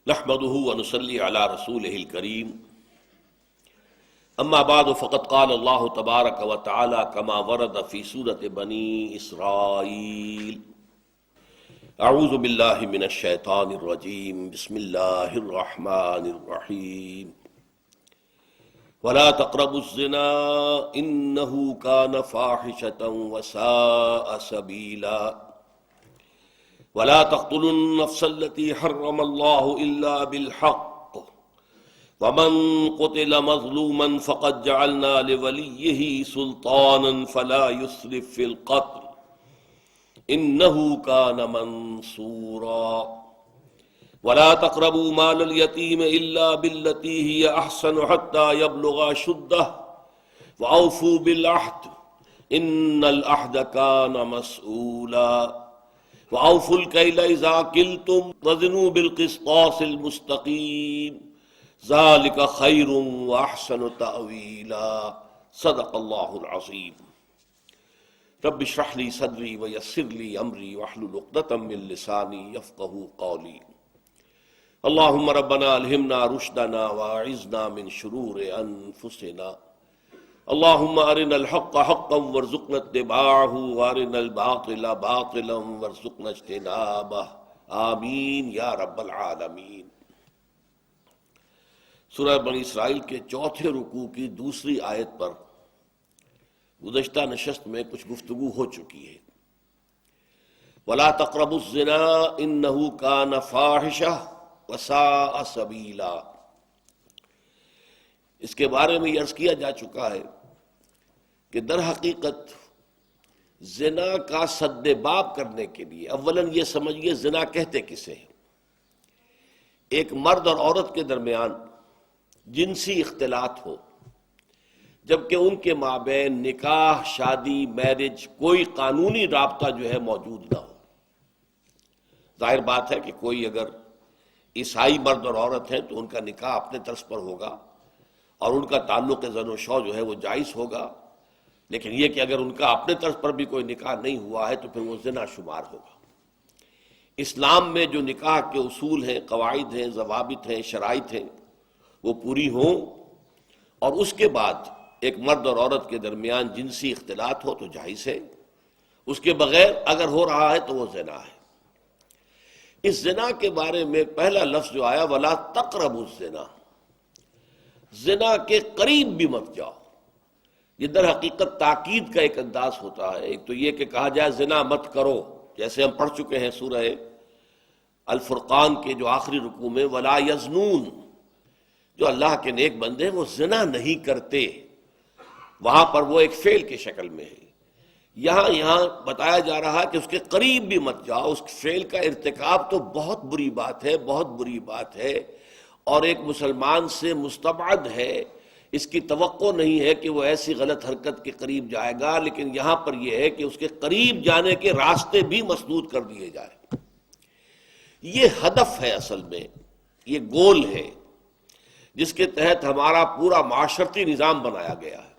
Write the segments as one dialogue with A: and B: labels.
A: نحمده ونصلي على رسوله الكريم اما بعد فقد قال الله تبارك وتعالى كما ورد في سورة بني اسرائيل اعوذ بالله من الشيطان الرجيم بسم الله الرحمن الرحيم ولا تقربوا الزنا انه كان فاحشة وساء سبيلا ولا تقتلوا النفس التي حرم الله إلا بالحق ومن قتل مظلوما فقد جعلنا لوليه سلطانا فلا يسرف في القتل إنه كان منصورا ولا تقربوا مال اليتيم إلا بالتي هي أحسن حتى يبلغ أشده وأوفوا بالعهد إن العهد كان مسؤولا وَأَوْفُوا الْكَيْلَ إِذَا كِلْتُمْ وَزِنُوا بِالْقِسْطَاسِ الْمُسْتَقِيمِ ذَلِكَ خَيْرٌ وَأَحْسَنُ تَأْوِيلًا صدق اللہ العظیم۔ رب اشرح لي صدری ويسر لي أمری واحلل عقدۃ من لسانی یفقہوا قولی۔ اللہم ربنا الہمنا رشدنا واعذنا من شرور انفسنا۔ اللہم ارنا الحق حقا وارزقنا اتباعہ وارنا الباطل باطلا وارزقنا اجتنابہ آمین یا رب العالمین۔ سورہ بنی اسرائیل کے چوتھے رکوع کی دوسری آیت پر گزشتہ نشست میں کچھ گفتگو ہو چکی ہے۔ وَلَا تَقْرَبُوا الزِّنَا إِنَّهُ كَانَ فَاحِشَةً وَسَاءَ سَبِيلًا۔ اس کے بارے میں یہ عرض کیا جا چکا ہے کہ در حقیقت زنا کا سد باب کرنے کے لیے اولاً یہ سمجھیے زنا کہتے کسے ہیں۔ ایک مرد اور عورت کے درمیان جنسی اختلاط ہو جبکہ ان کے مابین نکاح، شادی، میرج، کوئی قانونی رابطہ جو ہے موجود نہ ہو۔ ظاہر بات ہے کہ کوئی اگر عیسائی مرد اور عورت ہیں تو ان کا نکاح اپنے طرز پر ہوگا اور ان کا تعلق زن و شو جو ہے وہ جائز ہوگا، لیکن یہ کہ اگر ان کا اپنے طرز پر بھی کوئی نکاح نہیں ہوا ہے تو پھر وہ زنا شمار ہوگا۔ اسلام میں جو نکاح کے اصول ہیں، قواعد ہیں، ضوابط ہیں، شرائط ہیں، وہ پوری ہوں اور اس کے بعد ایک مرد اور عورت کے درمیان جنسی اختلاط ہو تو جائز ہے۔ اس کے بغیر اگر ہو رہا ہے تو وہ زنا ہے۔ اس زنا کے بارے میں پہلا لفظ جو آیا وَلَا تَقْرَبُوا الزِّنَا، زنا کے قریب بھی مت جاؤ۔ یہ در حقیقت تاکید کا ایک انداز ہوتا ہے۔ ایک تو یہ کہ کہا جائے زنا مت کرو، جیسے ہم پڑھ چکے ہیں سورہ الفرقان کے جو آخری رکوع میں وَلَا يَزْنُونَ، جو اللہ کے نیک بندے وہ زنا نہیں کرتے، وہاں پر وہ ایک فعل کی شکل میں ہے۔ یہاں بتایا جا رہا ہے کہ اس کے قریب بھی مت جاؤ۔ اس فعل کا ارتکاب تو بہت بری بات ہے، بہت بری بات ہے، اور ایک مسلمان سے مستبعد ہے۔ اس کی توقع نہیں ہے کہ وہ ایسی غلط حرکت کے قریب جائے گا، لیکن یہاں پر یہ ہے کہ اس کے قریب جانے کے راستے بھی مسدود کر دیے جائیں۔ یہ ہدف ہے، اصل میں یہ گول ہے جس کے تحت ہمارا پورا معاشرتی نظام بنایا گیا ہے۔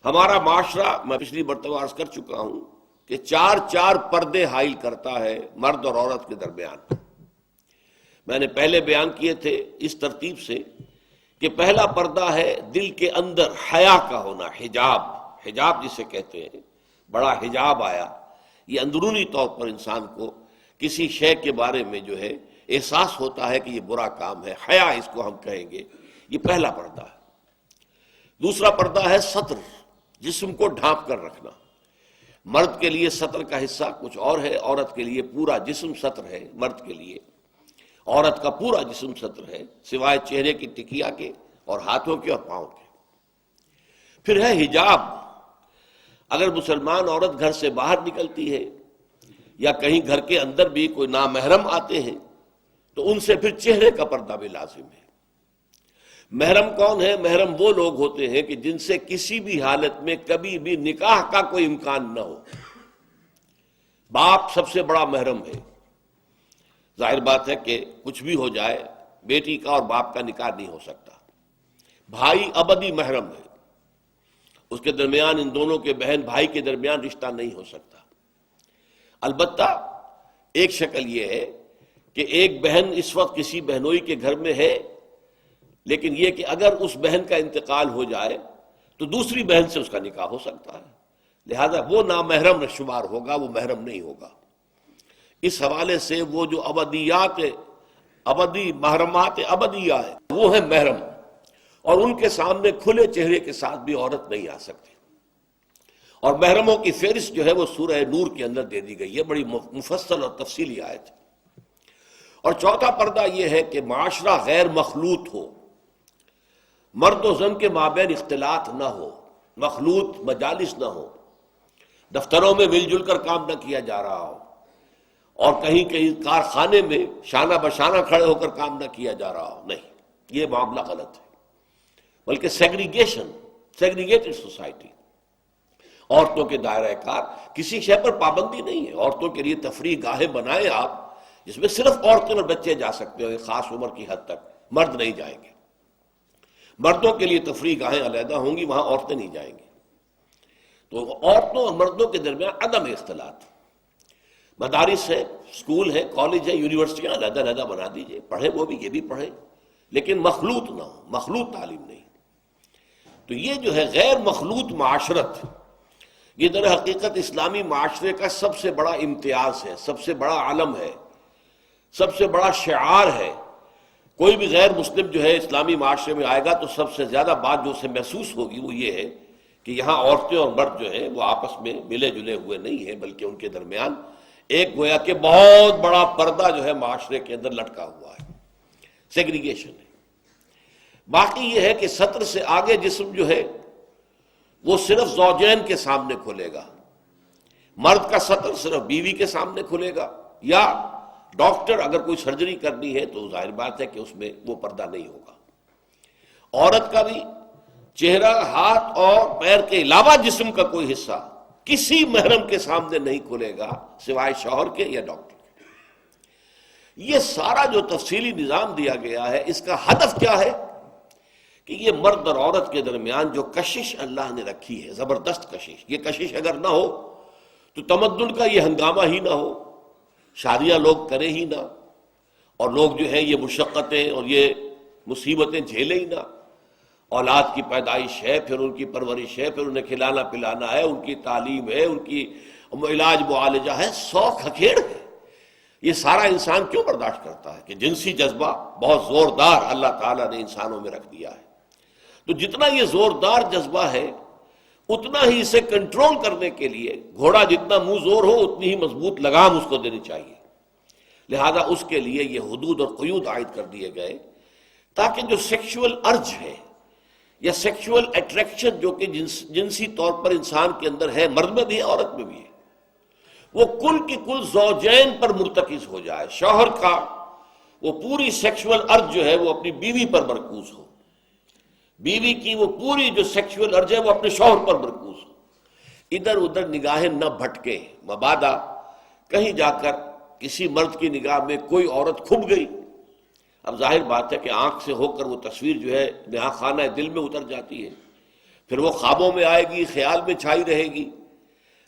A: ہمارا معاشرہ، میں پچھلی مرتبہ عرض کر چکا ہوں کہ چار پردے حائل کرتا ہے مرد اور عورت کے درمیان۔ میں نے پہلے بیان کیے تھے اس ترتیب سے کہ پہلا پردہ ہے دل کے اندر حیا کا ہونا، حجاب جسے کہتے ہیں، بڑا حجاب آیا۔ یہ اندرونی طور پر انسان کو کسی شے کے بارے میں جو ہے احساس ہوتا ہے کہ یہ برا کام ہے، حیا اس کو ہم کہیں گے۔ یہ پہلا پردہ ہے۔ دوسرا پردہ ہے ستر، جسم کو ڈھانپ کر رکھنا۔ مرد کے لیے ستر کا حصہ کچھ اور ہے، عورت کے لیے پورا جسم ستر ہے۔ مرد کے لیے عورت کا پورا جسم ستر ہے سوائے چہرے کی ٹکیا کے اور ہاتھوں کے اور پاؤں کے۔ پھر ہے حجاب۔ اگر مسلمان عورت گھر سے باہر نکلتی ہے یا کہیں گھر کے اندر بھی کوئی نامحرم آتے ہیں تو ان سے پھر چہرے کا پردہ بھی لازم ہے۔ محرم کون ہے؟ محرم وہ لوگ ہوتے ہیں کہ جن سے کسی بھی حالت میں کبھی بھی نکاح کا کوئی امکان نہ ہو۔ باپ سب سے بڑا محرم ہے۔ ظاہر بات ہے کہ کچھ بھی ہو جائے بیٹی کا اور باپ کا نکاح نہیں ہو سکتا۔ بھائی ابدی محرم ہے، اس کے درمیان، ان دونوں کے بہن بھائی کے درمیان رشتہ نہیں ہو سکتا۔ البتہ ایک شکل یہ ہے کہ ایک بہن اس وقت کسی بہنوئی کے گھر میں ہے، لیکن یہ کہ اگر اس بہن کا انتقال ہو جائے تو دوسری بہن سے اس کا نکاح ہو سکتا ہے، لہذا وہ نامحرم شمار ہوگا، وہ محرم نہیں ہوگا۔ اس حوالے سے وہ جو ابدی محرمات ابدیہ ہے وہ ہے محرم، اور ان کے سامنے کھلے چہرے کے ساتھ بھی عورت نہیں آ سکتی، اور محرموں کی فہرست جو ہے وہ سورہ نور کے اندر دے دی گئی ہے، بڑی مفصل اور تفصیلی آیت ہے۔ اور چوتھا پردہ یہ ہے کہ معاشرہ غیر مخلوط ہو، مرد و زن کے مابین اختلاط نہ ہو، مخلوط مجالس نہ ہو، دفتروں میں مل جل کر کام نہ کیا جا رہا ہو، اور کہیں کارخانے میں شانہ بشانہ کھڑے ہو کر کام نہ کیا جا رہا ہو، نہیں، یہ معاملہ غلط ہے، بلکہ سیگریگیٹڈ سوسائٹی، عورتوں کے دائرہ کار، کسی شے پر پابندی نہیں ہے، عورتوں کے لیے تفریح گاہیں بنائیں آپ جس میں صرف عورتیں اور بچے جا سکتے ہو ایک خاص عمر کی حد تک، مرد نہیں جائیں گے۔ مردوں کے لیے تفریح گاہیں علیحدہ ہوں گی، وہاں عورتیں نہیں جائیں گی۔ تو عورتوں اور مردوں کے درمیان عدم اختلاط، مدارس ہے، اسکول ہے، کالج ہے، یونیورسٹیاں علیحدہ علیحدہ بنا دیجئے، پڑھے وہ بھی، یہ بھی پڑھے، لیکن مخلوط نہ ہو، مخلوط تعلیم نہیں۔ تو یہ جو ہے غیر مخلوط معاشرت، یہ در حقیقت اسلامی معاشرے کا سب سے بڑا امتیاز ہے، سب سے بڑا علم ہے، سب سے بڑا شعار ہے۔ کوئی بھی غیر مسلم جو ہے اسلامی معاشرے میں آئے گا تو سب سے زیادہ بات جو اسے محسوس ہوگی وہ یہ ہے کہ یہاں عورتیں اور مرد جو ہیں وہ آپس میں ملے جلے ہوئے نہیں ہیں، بلکہ ان کے درمیان ایک گویا کہ بہت بڑا پردہ جو ہے معاشرے کے اندر لٹکا ہوا ہے، سیگریگیشن ہے۔ باقی یہ ہے کہ سطر سے آگے جسم جو ہے وہ صرف زوجین کے سامنے کھلے گا، مرد کا سطر صرف بیوی کے سامنے کھلے گا، یا ڈاکٹر اگر کوئی سرجری کرنی ہے تو ظاہر بات ہے کہ اس میں وہ پردہ نہیں ہوگا۔ عورت کا بھی چہرہ، ہاتھ اور پیر کے علاوہ جسم کا کوئی حصہ کسی محرم کے سامنے نہیں کھلے گا سوائے شوہر کے یا ڈاکٹر کے۔ یہ سارا جو تفصیلی نظام دیا گیا ہے، اس کا ہدف کیا ہے کہ یہ مرد اور عورت کے درمیان جو کشش اللہ نے رکھی ہے، زبردست کشش، یہ کشش اگر نہ ہو تو تمدن کا یہ ہنگامہ ہی نہ ہو، شادیاں لوگ کریں ہی نہ، اور لوگ جو ہیں یہ مشقتیں اور یہ مصیبتیں جھیلیں ہی نہ۔ اولاد کی پیدائش ہے، پھر ان کی پرورش ہے، پھر انہیں کھلانا پلانا ہے، ان کی تعلیم ہے، ان کی علاج معالجہ ہے، 100 کھکھیڑ ہے۔ یہ سارا انسان کیوں برداشت کرتا ہے کہ جنسی جذبہ بہت زوردار اللہ تعالیٰ نے انسانوں میں رکھ دیا ہے۔ تو جتنا یہ زوردار جذبہ ہے اتنا ہی اسے کنٹرول کرنے کے لیے گھوڑا جتنا منہ زور ہو اتنی ہی مضبوط لگام اس کو دینی چاہیے، لہذا اس کے لیے یہ حدود اور قیود عائد کر دیے گئے تاکہ جو سیکشول ارج ہے یا سیکشول اٹریکشن جو کہ جنسی طور پر انسان کے اندر ہے، مرد میں بھی ہے عورت میں بھی ہے، وہ کل کی کل زوجین پر مرتکز ہو جائے، شوہر کا وہ پوری سیکشول ارج جو ہے وہ اپنی بیوی پر مرکوز ہو، بیوی کی وہ پوری جو سیکشول ارج ہے وہ اپنے شوہر پر مرکوز ہو، ادھر ادھر نگاہیں نہ بھٹکے، مبادا کہیں جا کر کسی مرد کی نگاہ میں کوئی عورت کھب گئی، اب ظاہر بات ہے کہ آنکھ سے ہو کر وہ تصویر جو ہے نہا خانہ دل میں اتر جاتی ہے، پھر وہ خوابوں میں آئے گی، خیال میں چھائی رہے گی،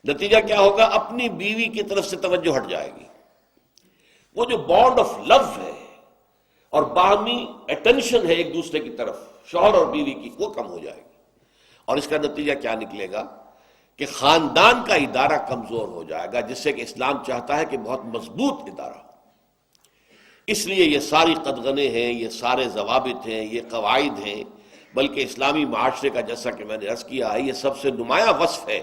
A: نتیجہ کیا ہوگا؟ اپنی بیوی کی طرف سے توجہ ہٹ جائے گی، وہ جو بانڈ آف لو ہے اور باہمی اٹینشن ہے ایک دوسرے کی طرف شوہر اور بیوی کی، وہ کم ہو جائے گی، اور اس کا نتیجہ کیا نکلے گا کہ خاندان کا ادارہ کمزور ہو جائے گا، جس سے کہ اسلام چاہتا ہے کہ بہت مضبوط ادارہ ہو۔ اس لیے یہ ساری قدغنیں ہیں، یہ سارے ضوابط ہیں، یہ قواعد ہیں، بلکہ اسلامی معاشرے کا جیسا کہ میں نے عرض کیا ہے یہ سب سے نمایاں وصف ہے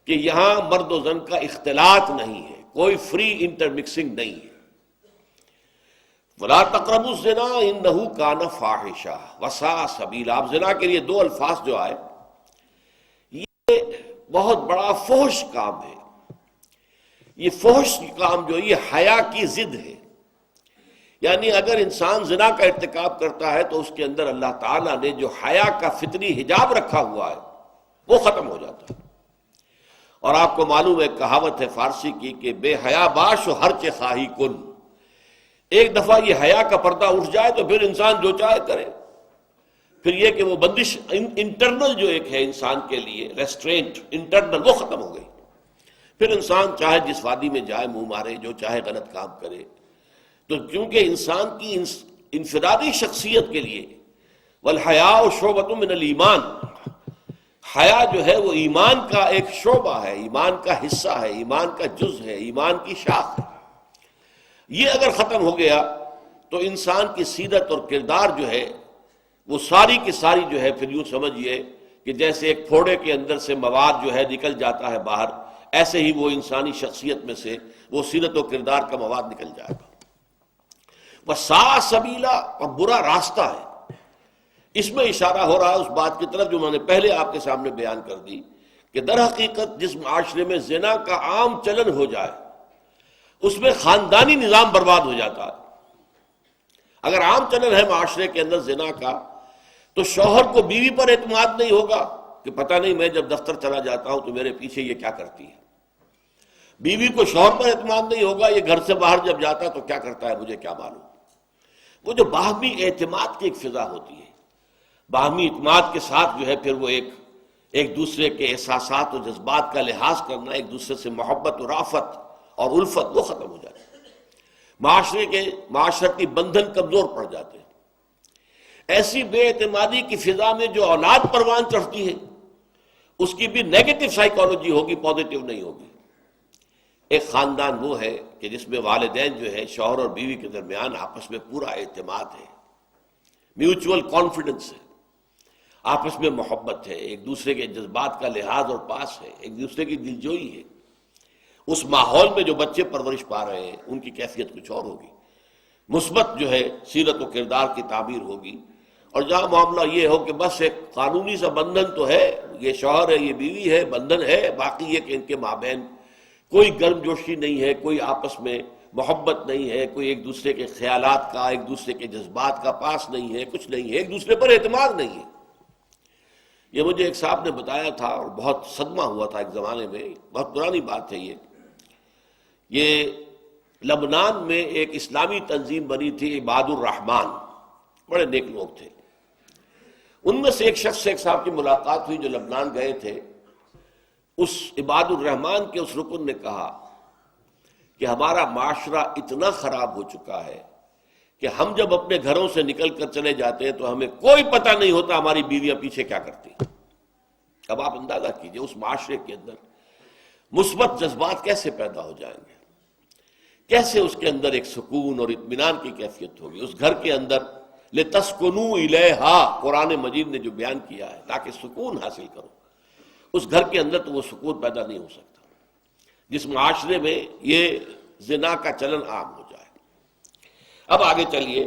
A: کہ یہاں مرد و زن کا اختلاط نہیں ہے، کوئی فری انٹرمکسنگ نہیں ہے۔ وَلَا تَقْرَبُوا الزِّنَا إِنَّهُ كَانَ فَاحِشًا وَسَاءَ سَبِيلًا۔ اب زنا کے لیے دو الفاظ جو آئے، یہ بہت بڑا فحش کام ہے، یہ فحش کام جو یہ حیا کی ضد ہے، یعنی اگر انسان زنا کا ارتکاب کرتا ہے تو اس کے اندر اللہ تعالیٰ نے جو حیا کا فطری حجاب رکھا ہوا ہے وہ ختم ہو جاتا ہے۔ اور آپ کو معلوم ہے کہاوت ہے فارسی کی کہ بے حیا باش و ہرچ خواہی کن، ایک دفعہ یہ حیا کا پردہ اٹھ جائے تو پھر انسان جو چاہے کرے، پھر یہ کہ وہ بندش انٹرنل جو ایک ہے انسان کے لیے ریسٹرینٹ انٹرنل وہ ختم ہو گئی، پھر انسان چاہے جس وادی میں جائے منہ مارے، جو چاہے غلط کام کرے، تو کیونکہ انسان کی انفرادی شخصیت کے لیے والحیاء شعبۃ من الایمان، حیا جو ہے وہ ایمان کا ایک شعبہ ہے، ایمان کا حصہ ہے، ایمان کا جز ہے، ایمان کی شاخ ہے۔ یہ اگر ختم ہو گیا تو انسان کی سیرت اور کردار جو ہے وہ ساری کی ساری جو ہے پھر یوں سمجھیے کہ جیسے ایک پھوڑے کے اندر سے مواد جو ہے نکل جاتا ہے باہر، ایسے ہی وہ انسانی شخصیت میں سے وہ سیرت و کردار کا مواد نکل جائے گا۔ وَسَاءَ سَبِيلًا، اور برا راستہ ہے۔ اس میں اشارہ ہو رہا ہے اس بات کی طرف جو میں نے پہلے آپ کے سامنے بیان کر دی کہ در حقیقت جس معاشرے میں زنا کا عام چلن ہو جائے اس میں خاندانی نظام برباد ہو جاتا ہے۔ اگر عام چلن ہے معاشرے کے اندر زنا کا تو شوہر کو بیوی پر اعتماد نہیں ہوگا کہ پتہ نہیں میں جب دفتر چلا جاتا ہوں تو میرے پیچھے یہ کیا کرتی ہے، بیوی کو شوہر پر اعتماد نہیں ہوگا یہ گھر سے باہر جب جاتا تو کیا کرتا ہے مجھے کیا معلوم۔ وہ جو باہمی اعتماد کی ایک فضا ہوتی ہے، باہمی اعتماد کے ساتھ جو ہے پھر وہ ایک دوسرے کے احساسات و جذبات کا لحاظ کرنا، ایک دوسرے سے محبت و رافت اور الفت وہ ختم ہو جاتی ہے، معاشرتی بندھن کمزور پڑ جاتے ہیں۔ ایسی بے اعتمادی کی فضا میں جو اولاد پروان چڑھتی ہے اس کی بھی نیگیٹو سائیکالوجی ہوگی، پازیٹیو نہیں ہوگی۔ ایک خاندان وہ ہے کہ جس میں والدین جو ہے شوہر اور بیوی کے درمیان آپس میں پورا اعتماد ہے، میوچول کانفیڈنس ہے، آپس میں محبت ہے، ایک دوسرے کے جذبات کا لحاظ اور پاس ہے، ایک دوسرے کی دلجوئی ہے۔ اس ماحول میں جو بچے پرورش پا رہے ہیں ان کی کیفیت کچھ اور ہوگی، مثبت جو ہے سیرت و کردار کی تعبیر ہوگی۔ اور جہاں معاملہ یہ ہو کہ بس ایک قانونی سا بندھن تو ہے، یہ شوہر ہے یہ بیوی ہے، بندھن ہے، باقی یہ کہ ان کے مابین کوئی گرم جوشی نہیں ہے، کوئی آپس میں محبت نہیں ہے، کوئی ایک دوسرے کے خیالات کا، ایک دوسرے کے جذبات کا پاس نہیں ہے، کچھ نہیں ہے، ایک دوسرے پر اعتماد نہیں ہے۔ یہ مجھے ایک صاحب نے بتایا تھا اور بہت صدمہ ہوا تھا ایک زمانے میں، بہت پرانی بات ہے یہ لبنان میں ایک اسلامی تنظیم بنی تھی عباد الرحمن، بڑے نیک لوگ تھے۔ ان میں سے ایک شخص سے ایک صاحب کی ملاقات ہوئی جو لبنان گئے تھے۔ اس عباد الرحمن کے اس رکن نے کہا کہ ہمارا معاشرہ اتنا خراب ہو چکا ہے کہ ہم جب اپنے گھروں سے نکل کر چلے جاتے ہیں تو ہمیں کوئی پتہ نہیں ہوتا ہماری بیویاں پیچھے کیا کرتی ہیں۔ اب آپ اندازہ کیجئے اس معاشرے کے اندر مثبت جذبات کیسے پیدا ہو جائیں گے، کیسے اس کے اندر ایک سکون اور اطمینان کی کیفیت ہوگی۔ اس گھر کے اندر لِتَسْكُنُوا إِلَيْهَا قرآن مجید نے جو بیان کیا ہے تاکہ سکون حاصل کرو، اس گھر کے اندر تو وہ سکون پیدا نہیں ہو سکتا جس معاشرے میں یہ زنا کا چلن عام ہو جائے۔ اب آگے چلیے،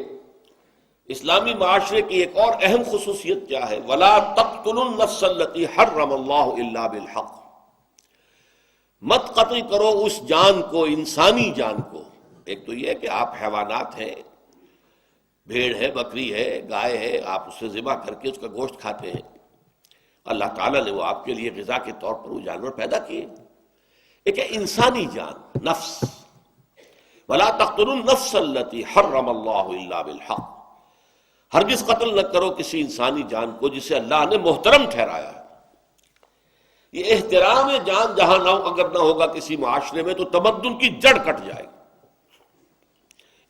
A: اسلامی معاشرے کی ایک اور اہم خصوصیت کیا ہے؟ وَلَا تَقْتُلُوا النَّفْسَ الَّتِي حَرَّمَ اللَّهُ إِلَّا بِالْحَقِّ، مت قتل کرو اس جان کو، انسانی جان کو۔ ایک تو یہ کہ آپ حیوانات ہیں، بھیڑ ہے، بکری ہے، گائے ہے، آپ اسے ذبح کر کے اس کا گوشت کھاتے ہیں، اللہ تعالیٰ نے وہ آپ کے لیے غذا کے طور پر وہ جانور پیدا کیے۔ ایک ہے انسانی جان، نفس، وَلَا تَقْتُلُوا النَّفْسَ الَّتِي حَرَّمَ اللَّهُ إِلَّا بِالْحَقِّ، ہرگز قتل نہ کرو کسی انسانی جان کو جسے اللہ نے محترم ٹھہرایا ہے۔ یہ احترام جان جہاں نہ اگر نہ ہوگا کسی معاشرے میں تو تمدن کی جڑ کٹ جائے گی۔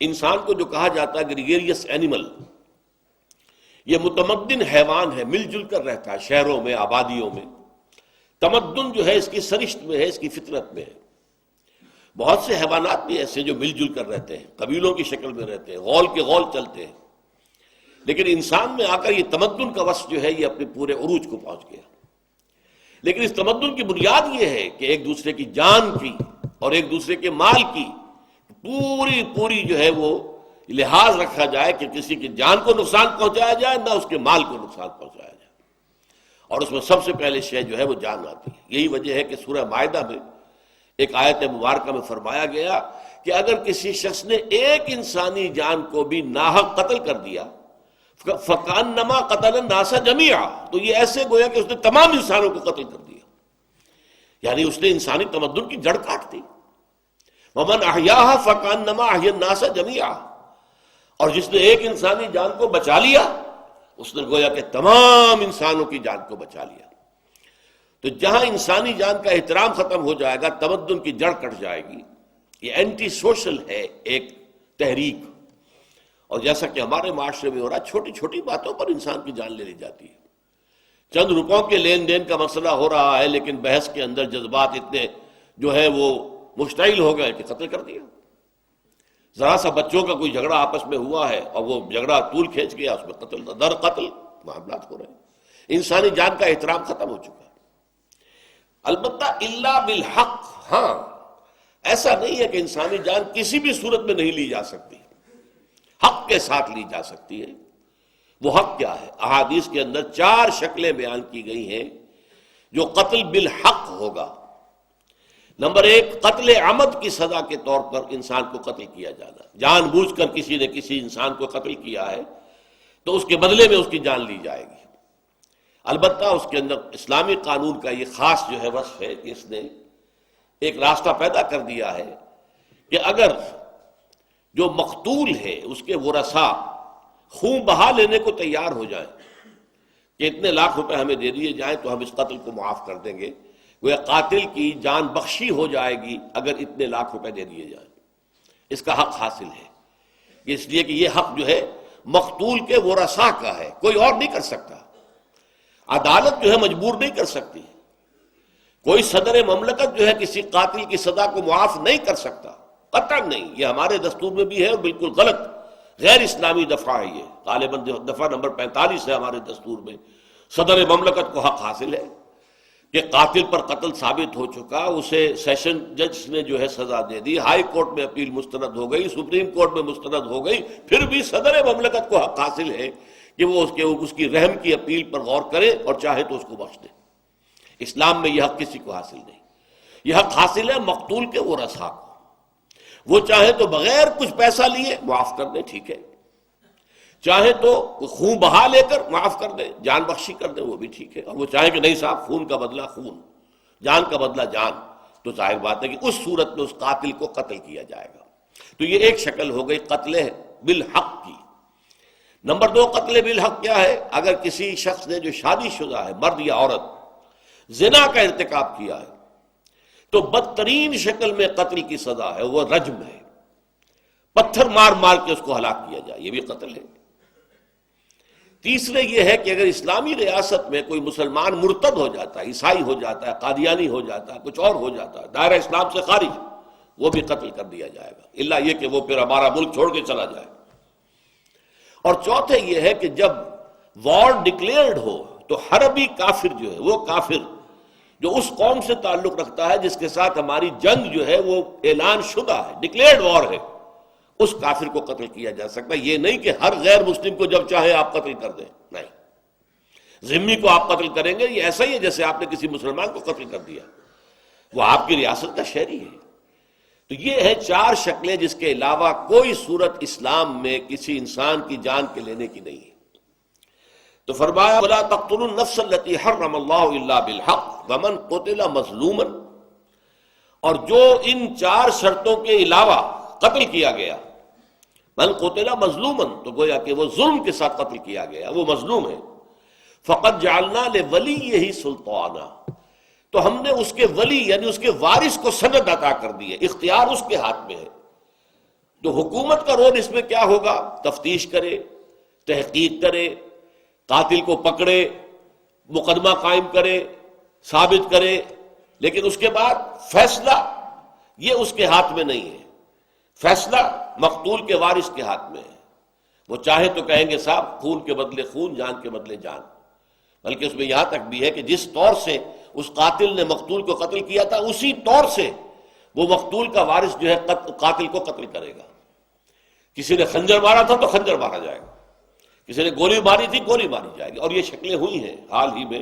A: انسان کو جو کہا جاتا ہے گریگیریس اینیمل، یہ متمدن حیوان ہے، مل جل کر رہتا ہے شہروں میں، آبادیوں میں۔ تمدن جو ہے اس کی سرشت میں ہے، اس کی فطرت میں ہے۔ بہت سے حیوانات بھی ایسے جو مل جل کر رہتے ہیں، قبیلوں کی شکل میں رہتے ہیں، غول کے غول چلتے ہیں، لیکن انسان میں آ کر یہ تمدن کا وصف جو ہے یہ اپنے پورے عروج کو پہنچ گیا۔ لیکن اس تمدن کی بنیاد یہ ہے کہ ایک دوسرے کی جان کی اور ایک دوسرے کے مال کی پوری جو ہے وہ لحاظ رکھا جائے کہ کسی کی جان کو نقصان پہنچایا جائے نہ اس کے مال کو نقصان پہنچایا جائے، اور اس میں سب سے پہلے شے جو ہے وہ جان آتی ہے۔ یہی وجہ ہے کہ سورہ مائدہ میں ایک آیت مبارکہ میں فرمایا گیا کہ اگر کسی شخص نے ایک انسانی جان کو بھی ناحق قتل کر دیا فَكَأَنَّمَا قَتَلَ النَّاسَ جَمِيعًا، تو یہ ایسے گویا کہ اس نے تمام انسانوں کو قتل کر دیا، یعنی اس نے انسانی تمدن کی جڑ کاٹ دی۔ وَمَنْ أَحْيَاهَا فَكَأَنَّمَا أَحْيَا النَّاسَ جَمِيعًا، اور جس نے ایک انسانی جان کو بچا لیا اس نے گویا کہ تمام انسانوں کی جان کو بچا لیا۔ تو جہاں انسانی جان کا احترام ختم ہو جائے گا تمدن کی جڑ کٹ جائے گی۔ یہ اینٹی سوشل ہے ایک تحریک. اور جیسا کہ ہمارے معاشرے میں ہو رہا ہے، چھوٹی چھوٹی باتوں پر انسان کی جان لے لی جاتی ہے. چند روپوں کے لین دین کا مسئلہ ہو رہا ہے، لیکن بحث کے اندر جذبات اتنے جو ہے وہ مشتعل ہو گئے کہ قتل کر دیا. ذرا سا بچوں کا کوئی جھگڑا آپس میں ہوا ہے اور وہ جھگڑا طول کھینچ گیا، اس میں قتل در قتل معاملات ہو رہے ہیں. انسانی جان کا احترام ختم ہو چکا ہے. البتہ الا بالحق، ہاں ایسا نہیں ہے کہ انسانی جان کسی بھی صورت میں نہیں لی جا سکتی، حق کے ساتھ لی جا سکتی ہے. وہ حق کیا ہے؟ احادیث کے اندر 4 شکلیں بیان کی گئی ہیں جو قتل بالحق ہوگا. نمبر 1، قتل عمد کی سزا کے طور پر انسان کو قتل کیا جانا. جان بوجھ کر کسی نے کسی انسان کو قتل کیا ہے تو اس کے بدلے میں اس کی جان لی جائے گی. البتہ اس کے اندر اسلامی قانون کا یہ خاص جو ہے وصف ہے کہ اس نے ایک راستہ پیدا کر دیا ہے کہ اگر جو مقتول ہے اس کے ورثاء خون بہا لینے کو تیار ہو جائیں کہ اتنے لاکھ روپے ہمیں دے دیے جائیں تو ہم اس قتل کو معاف کر دیں گے، وہ قاتل کی جان بخشی ہو جائے گی اگر اتنے لاکھ روپے دے دیے جائیں. اس کا حق حاصل ہے، اس لیے کہ یہ حق جو ہے مقتول کے ورثاء کا ہے، کوئی اور نہیں کر سکتا. عدالت جو ہے مجبور نہیں کر سکتی، کوئی صدر مملکت جو ہے کسی قاتل کی سزا کو معاف نہیں کر سکتا، قطعاً نہیں. یہ ہمارے دستور میں بھی ہے اور بالکل غلط غیر اسلامی دفعہ ہے. یہ غالباً دفعہ نمبر 45 ہے ہمارے دستور میں. صدر مملکت کو حق حاصل ہے کہ قاتل پر قتل ثابت ہو چکا، اسے سیشن جج نے جو ہے سزا دے دی، ہائی کورٹ میں اپیل مسترد ہو گئی، سپریم کورٹ میں مسترد ہو گئی، پھر بھی صدر مملکت کو حق حاصل ہے کہ وہ اس کی رحم کی اپیل پر غور کرے اور چاہے تو اس کو بخش دے. اسلام میں یہ حق کسی کو حاصل نہیں. یہ حق حاصل ہے مقتول کے ورثاء کو. وہ چاہے تو بغیر کچھ پیسہ لیے معاف کر دیں، ٹھیک ہے، چاہے تو خون بہا لے کر معاف کر دیں، جان بخشی کر دیں، وہ بھی ٹھیک ہے. اور وہ چاہے کہ نہیں صاحب خون کا بدلہ خون، جان کا بدلہ جان، تو ظاہر بات ہے کہ اس صورت میں اس قاتل کو قتل کیا جائے گا. تو یہ ایک شکل ہو گئی قتل بالحق کی. نمبر 2، قتل بالحق کیا ہے؟ اگر کسی شخص نے جو شادی شدہ ہے، مرد یا عورت، زنا کا ارتکاب کیا ہے تو بدترین شکل میں قتل کی سزا ہے، وہ رجم ہے. پتھر مار مار کے اس کو ہلاک کیا جائے، یہ بھی قتل ہے. تیسرے یہ ہے کہ اگر اسلامی ریاست میں کوئی مسلمان مرتد ہو جاتا ہے، عیسائی ہو جاتا ہے، قادیانی ہو جاتا ہے، کچھ اور ہو جاتا ہے، دائرہ اسلام سے خارج، وہ بھی قتل کر دیا جائے گا، الا یہ کہ وہ پھر ہمارا ملک چھوڑ کے چلا جائے. اور چوتھے یہ ہے کہ جب وار ڈکلیئرڈ ہو تو حربی کافر جو ہے، وہ کافر جو اس قوم سے تعلق رکھتا ہے جس کے ساتھ ہماری جنگ جو ہے وہ اعلان شدہ ہے، ڈکلیئرڈ وار ہے، اس کافر کو قتل کیا جا سکتا ہے. یہ نہیں کہ ہر غیر مسلم کو جب چاہے آپ قتل کر دیں، نہیں. ذمی کو آپ قتل کریں گے، یہ ایسا ہی ہے جیسے آپ نے کسی مسلمان کو قتل کر دیا، وہ آپ کی ریاست کا شہری ہے. تو یہ ہے 4 شکلیں جس کے علاوہ کوئی صورت اسلام میں کسی انسان کی جان کے لینے کی نہیں ہے. تو فرمایا وَلَا تَقْتُلُوا النَّفْسَ الَّتِي حَرَّمَ اللَّهُ إِلَّا بِالْحَقِّ وَمَنْ قُتِلَ مَظْلُومًا، اور جو ان 4 شرطوں کے علاوہ قتل کیا گیا، من قتل مظلومًا، تو گویا کہ وہ ظلم کے ساتھ قتل کیا گیا، وہ مظلوم ہے، فَقَدْ جَعَلْنَا لِوَلِيِّهِ سُلْطَانًا، تو ہم نے اس کے ولی یعنی اس کے وارث کو سند عطا کر دی ہے، اختیار اس کے ہاتھ میں ہے. تو حکومت کا رول اس میں کیا ہوگا؟ تفتیش کرے، تحقیق کرے، قاتل کو پکڑے، مقدمہ قائم کرے، ثابت کرے، لیکن اس کے بعد فیصلہ یہ اس کے ہاتھ میں نہیں ہے. فیصلہ مقتول کے وارث کے ہاتھ میں ہے. وہ چاہے تو کہیں گے صاحب خون کے بدلے خون، جان کے بدلے جان. بلکہ اس میں یہاں تک بھی ہے کہ جس طور سے اس قاتل نے مقتول کو قتل کیا تھا اسی طور سے وہ مقتول کا وارث جو ہے قاتل کو قتل کرے گا. کسی نے خنجر مارا تھا تو خنجر مارا جائے گا، کسی نے گولی ماری تھی گولی ماری جائے گی. اور یہ شکلیں ہوئی ہیں، حال ہی میں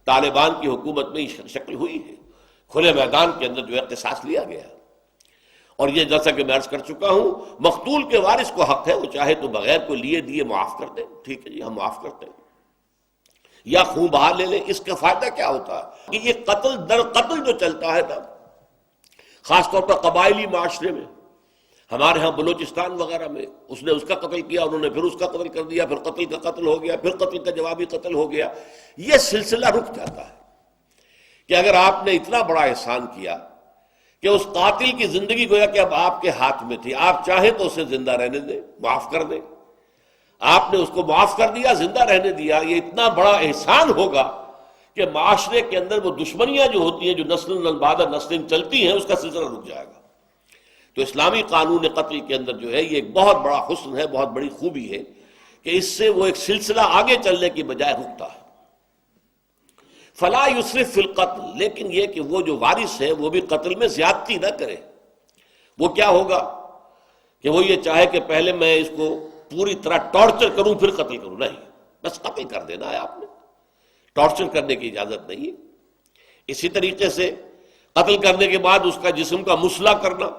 A: طالبان کی حکومت میں یہ شکل ہوئی ہے، کھلے میدان کے اندر جو ہے قصاص لیا گیا. اور یہ جیسا کہ میں عرض کر چکا ہوں، مقتول کے وارث کو حق ہے وہ چاہے تو بغیر کو لیے دیے معاف کر دیں، ٹھیک ہے جی ہم معاف کرتے ہیں، یا خون بہا لے لیں. اس کا فائدہ کیا ہوتا ہے کہ یہ قتل در قتل جو چلتا ہے نا، خاص طور پر قبائلی معاشرے میں، ہمارے ہاں بلوچستان وغیرہ میں اس نے اس کا قتل کیا، انہوں نے پھر اس کا قتل کر دیا، پھر قتل کا قتل ہو گیا، پھر قتل کا جوابی قتل ہو گیا. یہ سلسلہ رک جاتا ہے کہ اگر آپ نے اتنا بڑا احسان کیا کہ اس قاتل کی زندگی گویا کہ اب آپ کے ہاتھ میں تھی، آپ چاہیں تو اسے زندہ رہنے دیں، معاف کر دیں۔ آپ نے اس کو معاف کر دیا، زندہ رہنے دیا، یہ اتنا بڑا احسان ہوگا کہ معاشرے کے اندر وہ دشمنیاں جو ہوتی ہیں، جو نسل بعد نسل چلتی ہیں، اس کا سلسلہ رک جائے گا۔ تو اسلامی قانون قتل کے اندر جو ہے یہ ایک بہت بڑا حسن ہے، بہت بڑی خوبی ہے کہ اس سے وہ ایک سلسلہ آگے چلنے کی بجائے رکتا ہے۔ فلا یسرف فی القتل، لیکن یہ کہ وہ جو وارث ہے وہ بھی قتل میں زیادتی نہ کرے۔ وہ کیا ہوگا کہ وہ یہ چاہے کہ پہلے میں اس کو پوری طرح ٹارچر کروں پھر قتل کروں، نہیں، بس قتل کر دینا ہے آپ نے، ٹارچر کرنے کی اجازت نہیں ہے۔ اسی طریقے سے قتل کرنے کے بعد اس کا جسم کا مسلح کرنا،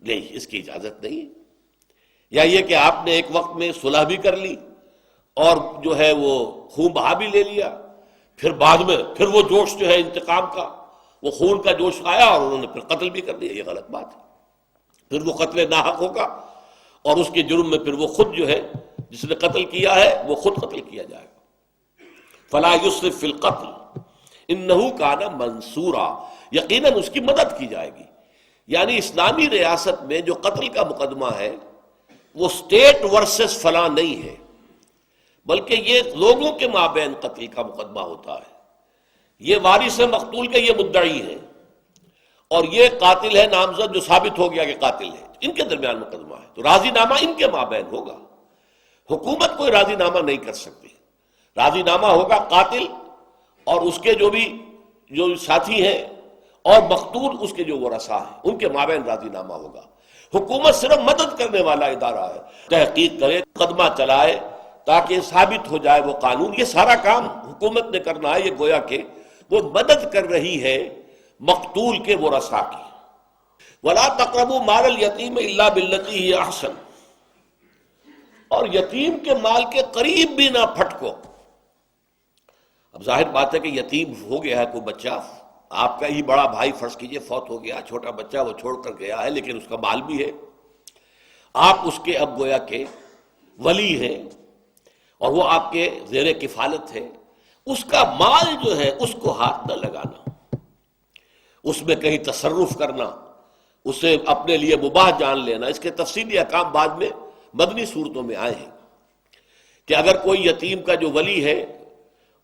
A: نہیں، اس کی اجازت نہیں ہے۔ یا یہ کہ آپ نے ایک وقت میں صلح بھی کر لی اور جو ہے وہ خون بہا بھی لے لیا، پھر بعد میں پھر وہ جوش جو ہے انتقام کا، وہ خون کا جوش آیا اور انہوں نے پھر قتل بھی کر لیا، یہ غلط بات ہے۔ پھر وہ قتل ناحق ہوگا اور اس کے جرم میں پھر وہ خود جو ہے جس نے قتل کیا ہے وہ خود قتل کیا جائے گا۔ فلا یسرف فی القتل انہ کان منصورا، یقیناً اس کی مدد کی جائے گی۔ یعنی اسلامی ریاست میں جو قتل کا مقدمہ ہے وہ اسٹیٹ ورسز فلاں نہیں ہے، بلکہ یہ لوگوں کے مابین قتل کا مقدمہ ہوتا ہے۔ یہ وارث مقتول کے یہ مدعی ہیں اور یہ قاتل ہے نامزد جو ثابت ہو گیا کہ قاتل ہے، ان کے درمیان مقدمہ ہے، تو راضی نامہ ان کے مابین ہوگا۔ حکومت کوئی راضی نامہ نہیں کر سکتی، راضی نامہ ہوگا قاتل اور اس کے جو ساتھی ہیں اور مقتول اس کے جو ورثاء ہیں، ان کے مابین راضی نامہ ہوگا۔ حکومت صرف مدد کرنے والا ادارہ ہے، تحقیق کرے، مقدمہ چلائے تاکہ ثابت ہو جائے وہ قانون، یہ سارا کام حکومت نے کرنا ہے۔ یہ گویا کہ وہ مدد کر رہی ہے مقتول کے ورثاء کی۔ وَلَا تَقْرَبُوا مَالَ الْيَتِيمِ إِلَّا بِالَّتِي هِيَ أَحْسَنُ، اور یتیم کے مال کے قریب بھی نہ پھٹکو۔ اب ظاہر بات ہے کہ یتیم ہو گیا ہے کوئی بچہ، آپ کا ہی بڑا بھائی فرض کیجئے فوت ہو گیا، چھوٹا بچہ وہ چھوڑ کر گیا ہے، لیکن اس کا مال بھی ہے، آپ اس کے اب گویا کہ ولی ہیں اور وہ آپ کے زیر کفالت ہے، اس کا مال جو ہے اس کو ہاتھ نہ لگانا، اس میں کہیں تصرف کرنا، اسے اپنے لیے مباح جان لینا۔ اس کے تفصیلی احکام بعد میں مدنی صورتوں میں آئے ہیں کہ اگر کوئی یتیم کا جو ولی ہے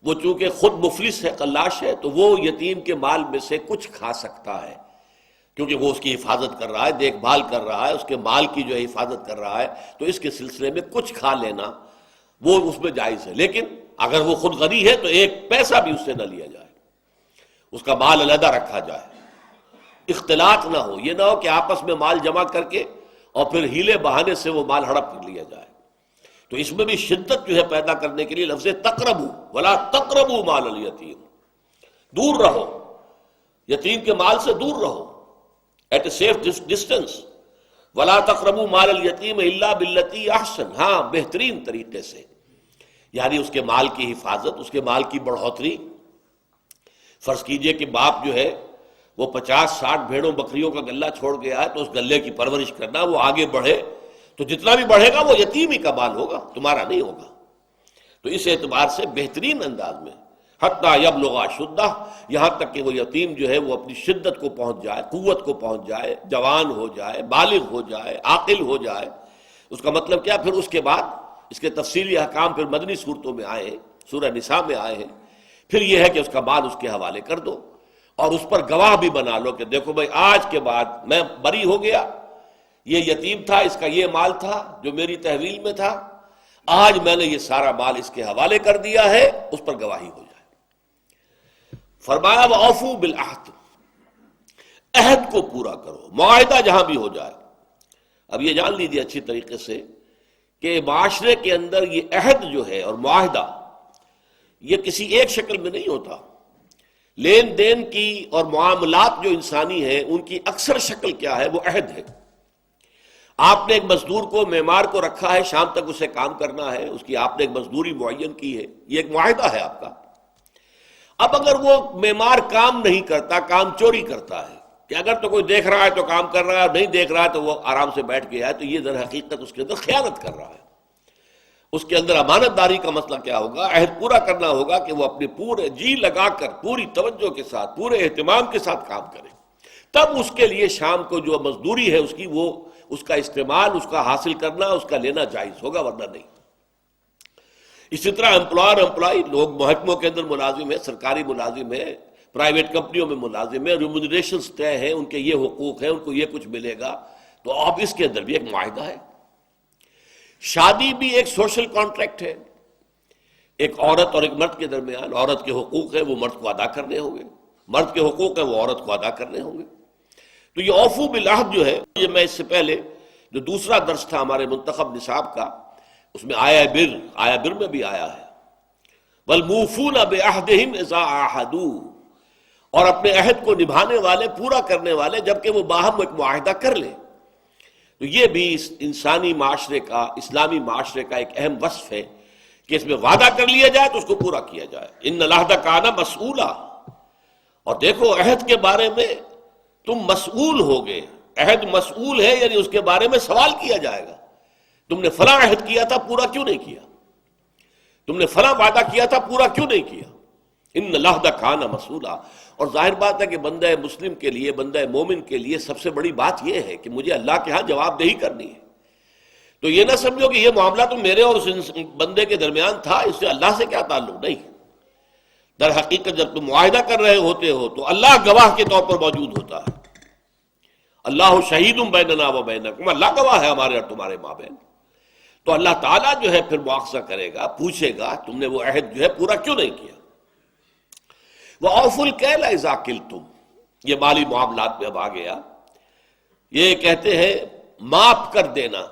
A: وہ چونکہ خود مفلس ہے، قلاش ہے، تو وہ یتیم کے مال میں سے کچھ کھا سکتا ہے، کیونکہ وہ اس کی حفاظت کر رہا ہے، دیکھ بھال کر رہا ہے، اس کے مال کی جو ہے حفاظت کر رہا ہے، تو اس کے سلسلے میں کچھ کھا لینا وہ اس میں جائز ہے۔ لیکن اگر وہ خود غنی ہے تو ایک پیسہ بھی اس سے نہ لیا جائے، اس کا مال علیحدہ رکھا جائے، اختلاط نہ ہو، یہ نہ ہو کہ آپس میں مال جمع کر کے اور پھر ہیلے بہانے سے وہ مال ہڑپ کر لیا جائے۔ تو اس میں بھی شدت جو ہے پیدا کرنے کے لیے لفظ تقربوا، ولا تقربوا مال الیتیم، دور رہو، یتیم کے مال سے دور رہو، ایٹ اے سیف ڈسٹینس۔ ولا تقربوا مال الیتیم الا باللتی احسن، ہاں بہترین طریقے سے، یعنی اس کے مال کی حفاظت، اس کے مال کی بڑھوتری۔ فرض کیجئے کہ باپ جو ہے وہ 50-60 بھیڑوں بکریوں کا غلہ چھوڑ گیا ہے، تو اس غلے کی پرورش کرنا، وہ آگے بڑھے تو جتنا بھی بڑھے گا وہ یتیم ہی کا مال ہوگا، تمہارا نہیں ہوگا۔ تو اس اعتبار سے بہترین انداز میں حتیٰ یبلغ اشدہ، یہاں تک کہ وہ یتیم جو ہے وہ اپنی شدت کو پہنچ جائے، قوت کو پہنچ جائے، جوان ہو جائے، بالغ ہو جائے، عاقل ہو جائے۔ اس کا مطلب کیا؟ پھر اس کے بعد اس کے تفصیلی احکام پھر مدنی صورتوں میں آئے ہیں، سورہ نساء میں آئے ہیں۔ پھر یہ ہے کہ اس کا مال اس کے حوالے کر دو اور اس پر گواہ بھی بنا لو کہ دیکھو بھائی آج کے بعد میں بری ہو گیا، یہ یتیم تھا، اس کا یہ مال تھا جو میری تحویل میں تھا، آج میں نے یہ سارا مال اس کے حوالے کر دیا ہے، اس پر گواہی ہو جائے۔ فرمایا وَأَوْفُوا بِالْعَهْدِ، عہد کو پورا کرو، معاہدہ جہاں بھی ہو جائے۔ اب یہ جان لیجیے اچھی طریقے سے کہ معاشرے کے اندر یہ عہد جو ہے اور معاہدہ یہ کسی ایک شکل میں نہیں ہوتا۔ لین دین کی اور معاملات جو انسانی ہیں ان کی اکثر شکل کیا ہے؟ وہ عہد ہے۔ آپ نے ایک مزدور کو، معمار کو رکھا ہے، شام تک اسے کام کرنا ہے، اس کی آپ نے ایک مزدوری معین کی ہے، یہ ایک معاہدہ ہے آپ کا۔ اب اگر وہ معمار کام نہیں کرتا، کام چوری کرتا ہے کہ اگر تو کوئی دیکھ رہا ہے تو کام کر رہا ہے، نہیں دیکھ رہا ہے تو وہ آرام سے بیٹھ گیا ہے، تو یہ در حقیقت اس کے اندر خیانت کر رہا ہے۔ اس کے اندر امانت داری کا مسئلہ کیا ہوگا؟ عہد پورا کرنا ہوگا کہ وہ اپنے پورے جی لگا کر، پوری توجہ کے ساتھ، پورے اہتمام کے ساتھ کام کرے، تب اس کے لیے شام کو جو مزدوری ہے اس کی، وہ اس کا استعمال، اس کا حاصل کرنا، اس کا لینا جائز ہوگا، ورنہ نہیں۔ اسی طرح امپلائر امپلائی، لوگ محکموں کے اندر ملازم ہیں، سرکاری ملازم ہیں، پرائیویٹ کمپنیوں میں ملازم ہیں، ریمونریشنز طے ہیں، ان کے یہ حقوق ہیں، ان کو یہ کچھ ملے گا، تو اب اس کے اندر بھی ایک معاہدہ ہے۔ شادی بھی ایک سوشل کانٹریکٹ ہے، ایک عورت اور ایک مرد کے درمیان۔ عورت کے حقوق ہیں وہ مرد کو ادا کرنے ہوں گے، مرد کے حقوق ہیں وہ عورت کو ادا کرنے ہوں گے۔ تو یہ اوفو بالعہد جو ہے، یہ میں اس سے پہلے جو دوسرا درس تھا ہمارے منتخب نصاب کا، اس میں آیا بر میں بھی آیا ہے، والموفون بعہدہم اذا عاہدوا، اور اپنے عہد کو نبھانے والے، پورا کرنے والے، جبکہ وہ باہم ایک معاہدہ کر لیں۔ تو یہ بھی انسانی معاشرے کا، اسلامی معاشرے کا ایک اہم وصف ہے کہ اس میں وعدہ کر لیا جائے تو اس کو پورا کیا جائے۔ ان العہد کان مسئولا، اور دیکھو عہد کے بارے میں تم مسئول ہوگے، عہد مسئول ہے، یعنی اس کے بارے میں سوال کیا جائے گا۔ تم نے فلاں عہد کیا تھا، پورا کیوں نہیں کیا؟ تم نے فلاں وعدہ کیا تھا، پورا کیوں نہیں کیا؟ ان العہد کان مسئولا۔ اور ظاہر بات ہے کہ بندہ مسلم کے لیے، بندہ مومن کے لیے سب سے بڑی بات یہ ہے کہ مجھے اللہ کے ہاں جواب دہی کرنی ہے۔ تو یہ نہ سمجھو کہ یہ معاملہ تو میرے اور اس بندے کے درمیان تھا، اس سے اللہ سے کیا تعلق، نہیں۔ در حقیقت جب تم معاہدہ کر رہے ہوتے ہو تو اللہ گواہ کے طور پر موجود ہوتا ہے۔ اللہ شہید بیننا و بینکم، اللہ گواہ ہے ہمارے اور تمہارے مابین۔ تو اللہ تعالیٰ جو ہے پھر مواخذہ کرے گا، پوچھے گا تم نے وہ عہد جو ہے پورا کیوں نہیں کیا۔ وَأَوْفُوا الْكَيْلَ إِذَا كِلْتُمْ، یہ مالی معاملات میں اب آ گیا۔ یہ کہتے ہیں ماپ کر دینا،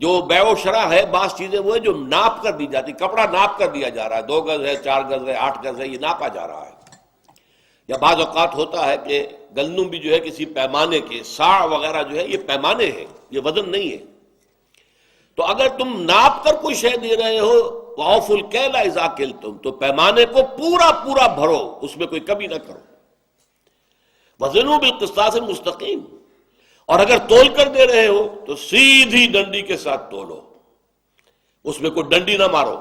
A: جو بیع و شرع ہے، بعض چیزیں وہ ہے جو ناپ کر دی جاتی، کپڑا ناپ کر دیا جا رہا ہے، 2 گز ہے، 4 گز ہے، 8 گز ہے، یہ ناپا جا رہا ہے۔ یا بعض اوقات ہوتا ہے کہ گندم بھی جو ہے کسی پیمانے کے، ساع وغیرہ جو ہے یہ پیمانے ہیں، یہ وزن نہیں ہے۔ تو اگر تم ناپ کر کوئی شے دے رہے ہو، وَأَوْفُوا الْكَيْلَ إِذَا كِلْتُمْ، تو پیمانے کو پورا پورا بھرو، اس میں کوئی کمی نہ کرو۔ وَزِنُوا بِالْقِسْطَاسِ الْمُسْتَقِيمِ، اور اگر تول کر دے رہے ہو تو سیدھی ڈنڈی کے ساتھ تولو، اس میں کوئی ڈنڈی نہ مارو،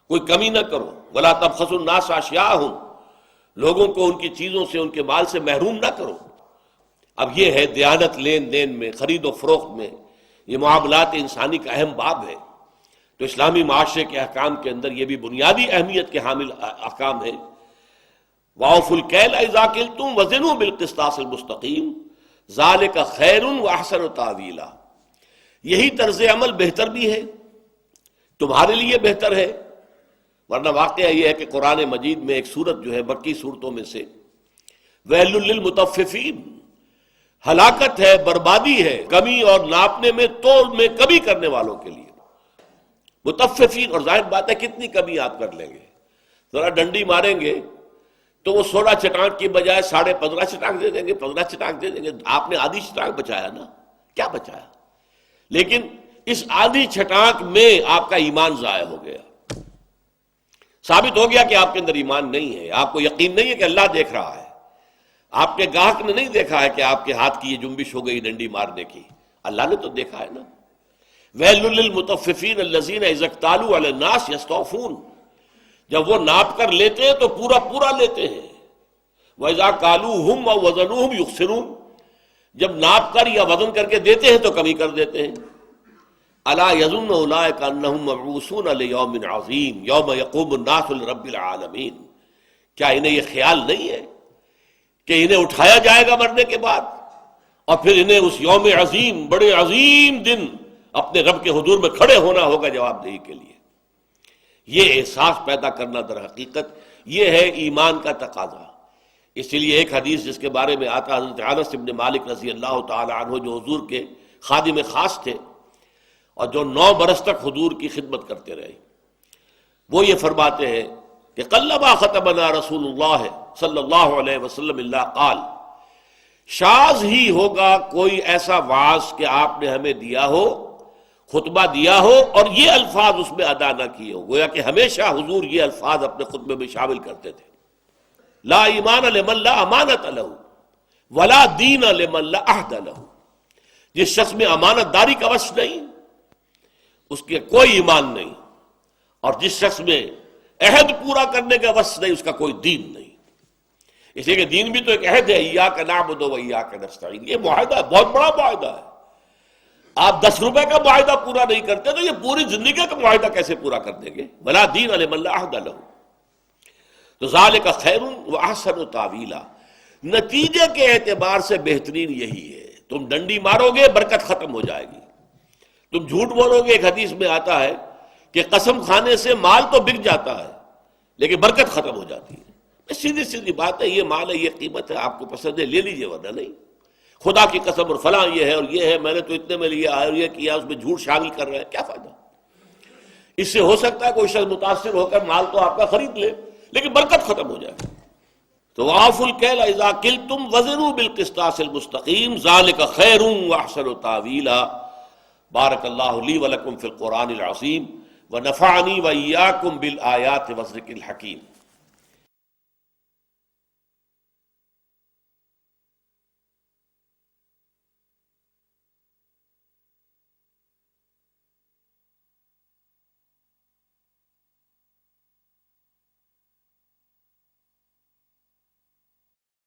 A: کوئی کمی نہ کرو۔ وَلَا تَبْخَسُوا النَّاسَ أَشْيَاءَهُمْ، لوگوں کو ان کی چیزوں سے، ان کے مال سے محروم نہ کرو۔ اب یہ ہے دیانت، لین دین میں، خرید و فروخت میں، یہ معاملات انسانی کا اہم باب ہے۔ تو اسلامی معاشرے کے احکام کے اندر یہ بھی بنیادی اہمیت کے حامل احکام ہیں۔ وَأَوْفُوا الْكَيْلَ إِذَا كِلْتُمْ وَزِنُوا بِالْقِسْطَاسِ الْمُسْتَقِيمِ ذَلِكَ خَيْرٌ وَأَحْسَنُ تَأْوِيلًا، یہی طرز عمل بہتر بھی ہے، تمہارے لیے بہتر ہے۔ ورنہ واقعہ یہ ہے کہ قرآن مجید میں ایک سورت جو ہے مکی صورتوں میں سے، وَيْلٌ لِّلْمُطَفِّفِينَ، ہلاکت ہے، بربادی ہے کمی اور ناپنے میں، تول میں کمی کرنے والوں کے لیے۔ مطففین، اور ظاہر بات ہے کتنی کمی آپ کر لیں گے، ذرا ڈنڈی ماریں گے تو وہ 16 چٹانک کی بجائے 15.5 چٹانک دے دیں گے، 15 چٹانک دے دیں گے۔ آپ نے آدھی چٹانک بچایا نا، کیا بچایا؟ لیکن اس آدھی چٹانک میں آپ کا ایمان ضائع ہو گیا، ثابت ہو گیا کہ آپ کے اندر ایمان نہیں ہے، آپ کو یقین نہیں ہے کہ اللہ دیکھ رہا ہے، آپ کے گاہک نے نہیں دیکھا ہے کہ آپ کے ہاتھ کی یہ جنبش ہو گئی ڈنڈی مارنے کی، اللہ نے تو دیکھا ہے نا۔ وَيْلٌ لِّلْمُطَفِّفِينَ الَّذِينَ إِذَا اكْتَالُوا عَلَى النَّاسِ يَسْتَوْفُونَ، جب وہ ناپ کر لیتے ہیں تو پورا پورا لیتے ہیں۔ وَإِذَا كَالُوهُمْ أَوْ وَزَنُوهُمْ يُخْسِرُونَ، جب ناپ کر یا وزن کر کے دیتے ہیں تو کمی کر دیتے ہیں۔ أَلَا يَظُنُّ أُولَٰئِكَ أَنَّهُم مَّبْعُوثُونَ لِيَوْمٍ عَظِيمٍ يَوْمَ يَقُومُ النَّاسُ لِرَبِّ الْعَالَمِينَ، کیا انہیں یہ خیال نہیں ہے کہ انہیں اٹھایا جائے گا مرنے کے بعد، اور پھر انہیں اس یوم عظیم، بڑے عظیم دن اپنے رب کے حضور میں کھڑے ہونا ہوگا جواب دہی کے لیے۔ یہ احساس پیدا کرنا در حقیقت یہ ہے ایمان کا تقاضا۔ اس لیے ایک حدیث جس کے بارے میں آتا، حضرت انس بن مالک رضی اللہ تعالی عنہ، جو حضور کے خادم خاص تھے اور جو 9 برس تک حضور کی خدمت کرتے رہے، وہ یہ فرماتے ہیں کہ قلما خطبنا رسول اللہ صلی اللہ علیہ وسلم الا قال، شاذ ہی ہوگا کوئی ایسا وعظ کہ آپ نے ہمیں دیا ہو، خطبہ دیا ہو اور یہ الفاظ اس میں ادا نہ کیے ہو۔ گویا کہ ہمیشہ حضور یہ الفاظ اپنے خطبے میں شامل کرتے تھے، لا ایمان لمن لا امانت لہ ولا دین لمن لا عہد لہ، جس شخص میں امانت داری کا وصف نہیں، اس کے کوئی ایمان نہیں، اور جس شخص میں عہد پورا کرنے کا وصف نہیں، اس کا کوئی دین نہیں۔ اس لیے کہ دین بھی تو ایک عہد ہے، ایاک نعبد و ایاک نستعین، یہ معاہدہ ہے، بہت بڑا معاہدہ ہے۔ آپ 10 روپے کا معاہدہ پورا نہیں کرتے تو یہ پوری زندگی کا معاہدہ کیسے پورا کر دیں گے؟ ولا دین لمن لا عہد لہ۔ تو ذالک خیر واحسن تاویلا، نتیجے کے اعتبار سے بہترین یہی ہے۔ تم ڈنڈی مارو گے برکت ختم ہو جائے گی، تم جھوٹ بولو گے، ایک حدیث میں آتا ہے کہ قسم کھانے سے مال تو بک جاتا ہے لیکن برکت ختم ہو جاتی ہے۔ سیدھی سیدھی بات ہے، یہ مال ہے، یہ قیمت ہے، آپ کو پسند ہے لے لیجیے، ورنہ نہیں۔ خدا کی قسم اور فلاں یہ ہے اور یہ ہے، میں نے تو اتنے میں لیا ہے اور یہ کیا، اس میں جھوٹ شامل کر رہے ہیں، کیا فائدہ؟ اس سے ہو سکتا ہے کوئی شخص متاثر ہو کر مال تو آپ کا خرید لے لیکن برکت ختم ہو جائے۔ تو وَأَوْفُوا الْكَيْلَ إِذَا كِلْتُمْ وَزِنُوا بِالْقِسْطَاسِ الْمُسْتَقِيمِ ذَلِكَ خَيْرٌ وَأَحْسَنُ تَأْوِيلًا۔ بارك الله لي ولكم في القرآن العظيم ونفعني وإياكم بالآيات والذكر الحكيم۔